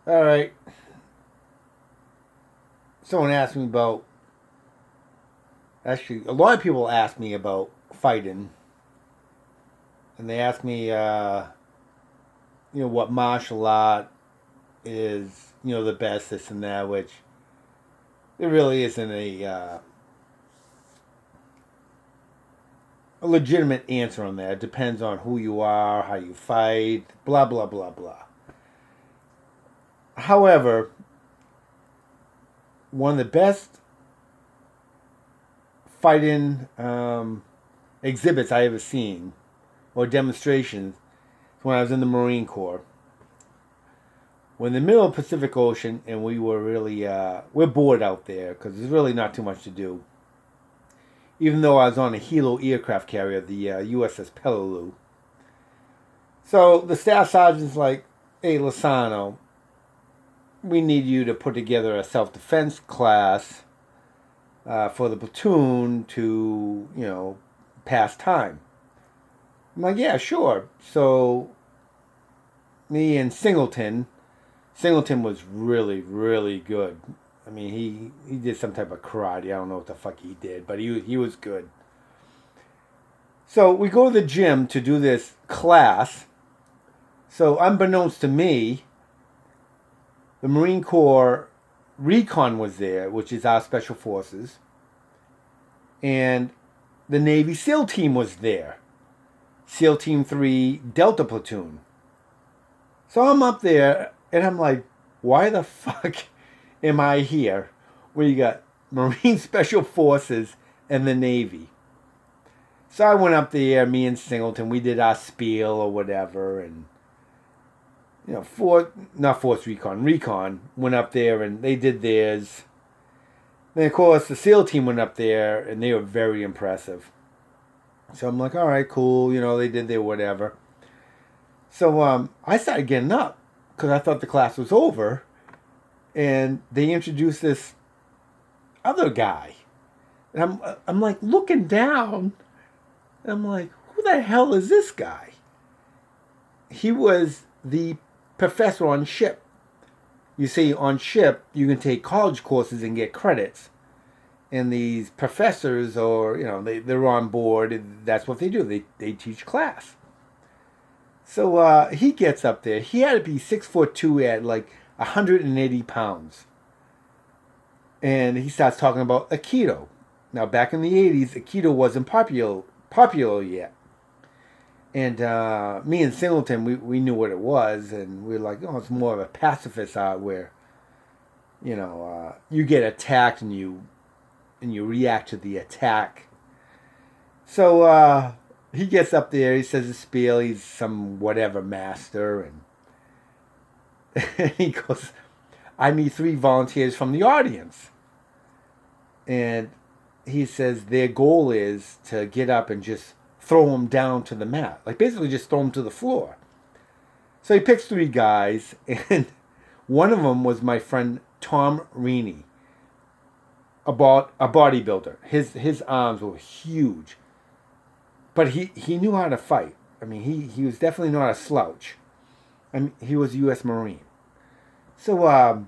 All right. Someone asked me about. Actually, a lot of people ask me about fighting, and they ask me, what martial art is, the best, this and that, which there really isn't a legitimate answer on that. It depends on who you are, how you fight, blah blah blah blah. However, one of the best fighting exhibits I ever seen or demonstrations when I was in the Marine Corps. We're in the middle of the Pacific Ocean, and we were really we're bored out there because there's really not too much to do. Even though I was on a Hilo aircraft carrier, the U.S.S. Peleliu. So the staff sergeant's like, "Hey, Losano, we need you to put together a self-defense class for the platoon to, pass time." I'm like, "Yeah, sure." So me and Singleton was really, really good. I mean, he did some type of karate. I don't know what the fuck he did, but he was good. So we go to the gym to do this class. So unbeknownst to me, the Marine Corps Recon was there, which is our special forces, and the Navy SEAL team was there. SEAL Team 3 Delta Platoon. So I'm up there and I'm like, why the fuck am I here? Where you got Marine Special Forces and the Navy. So I went up there, me and Singleton, we did our spiel or whatever, and not Force Recon went up there and they did theirs. Then of course the SEAL team went up there and they were very impressive. So I'm like, all right, cool, they did their whatever. So I started getting up because I thought the class was over, and they introduced this other guy, and I'm like looking down, and I'm like, who the hell is this guy? He was the professor on ship. You see, on ship you can take college courses and get credits, and these professors, or they're on board. That's what they do. They teach class. So he gets up there. He had to be 6'2" at like 180 pounds. And he starts talking about Aikido. Now, back in the 80s, Aikido wasn't popular yet. And me and Singleton, we knew what it was. And we were like, oh, it's more of a pacifist art where, you get attacked and you react to the attack. So he gets up there, he says his spiel, he's some whatever master, and he goes, I need 3 volunteers from the audience. And he says their goal is to get up and just throw them down to the mat. Like basically just throw them to the floor. So he picks 3 guys, and one of them was my friend Tom Reaney, a bodybuilder. His arms were huge. But he knew how to fight. I mean, he was definitely not a slouch. I mean, he was a U.S. Marine. So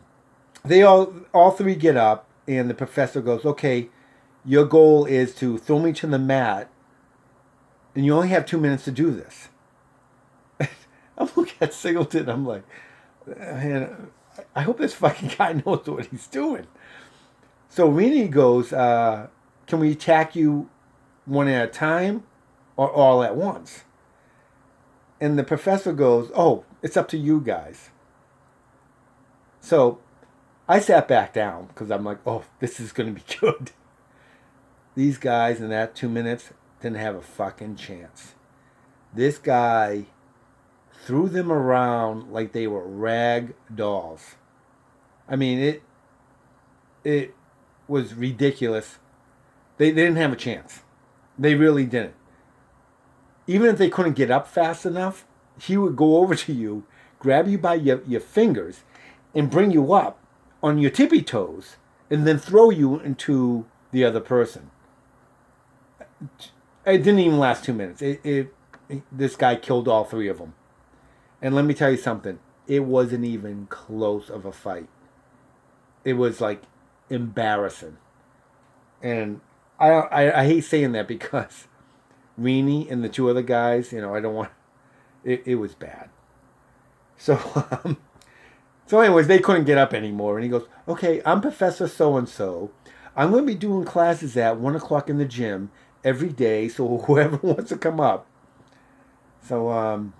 they all 3 get up, and the professor goes, okay, your goal is to throw me to the mat, and you only have 2 minutes to do this. I'm looking at Singleton, I'm like, man, I hope this fucking guy knows what he's doing. So Rini goes, can we attack you one at a time or all at once? And the professor goes, oh, it's up to you guys. So I sat back down because I'm like, oh, this is going to be good. These guys in that 2 minutes didn't have a fucking chance. This guy threw them around like they were rag dolls. I mean, it was ridiculous. They didn't have a chance. They really didn't. Even if they couldn't get up fast enough, he would go over to you, grab you by your fingers, and bring you up on your tippy toes, and then throw you into the other person. It didn't even last 2 minutes. This guy killed all 3 of them. And let me tell you something. it wasn't even close of a fight. It was like embarrassing. And I hate saying that because Reenie and the two other guys, I don't want, it was bad. So, so anyways, they couldn't get up anymore. And he goes, okay, I'm Professor so-and-so. I'm going to be doing classes at 1 o'clock in the gym every day. So whoever wants to come up. So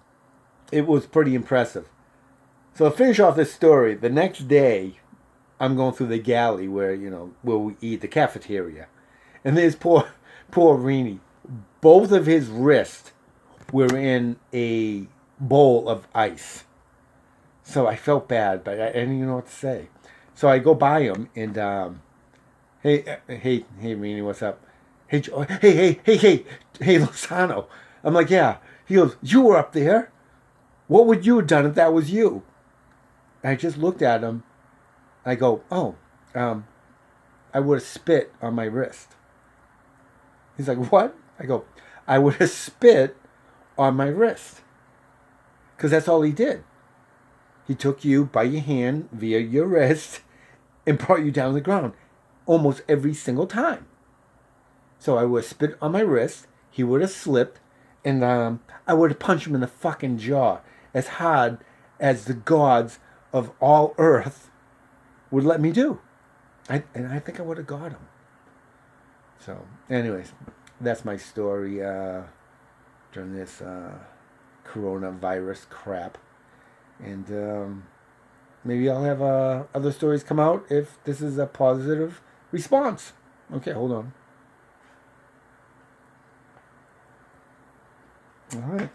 it was pretty impressive. So to finish off this story, the next day, I'm going through the galley where we eat, the cafeteria, and there's poor Reenie. Both of his wrists were in a bowl of ice. So I felt bad, but I didn't even know what to say. So I go by him and hey, Reenie, what's up? Hey, hey, Losano. I'm like, yeah. He goes, you were up there. What would you have done if that was you? I just looked at him. I go, oh, I would have spit on my wrist. He's like, what? I go, I would have spit on my wrist. Because that's all he did. He took you by your hand via your wrist and brought you down to the ground almost every single time. So I would have spit on my wrist. He would have slipped. And I would have punched him in the fucking jaw as hard as the gods of all earth would let me do. And I think I would have got him. So, anyways, that's my story during this coronavirus crap. And maybe I'll have other stories come out if this is a positive response. Okay, hold on. All right.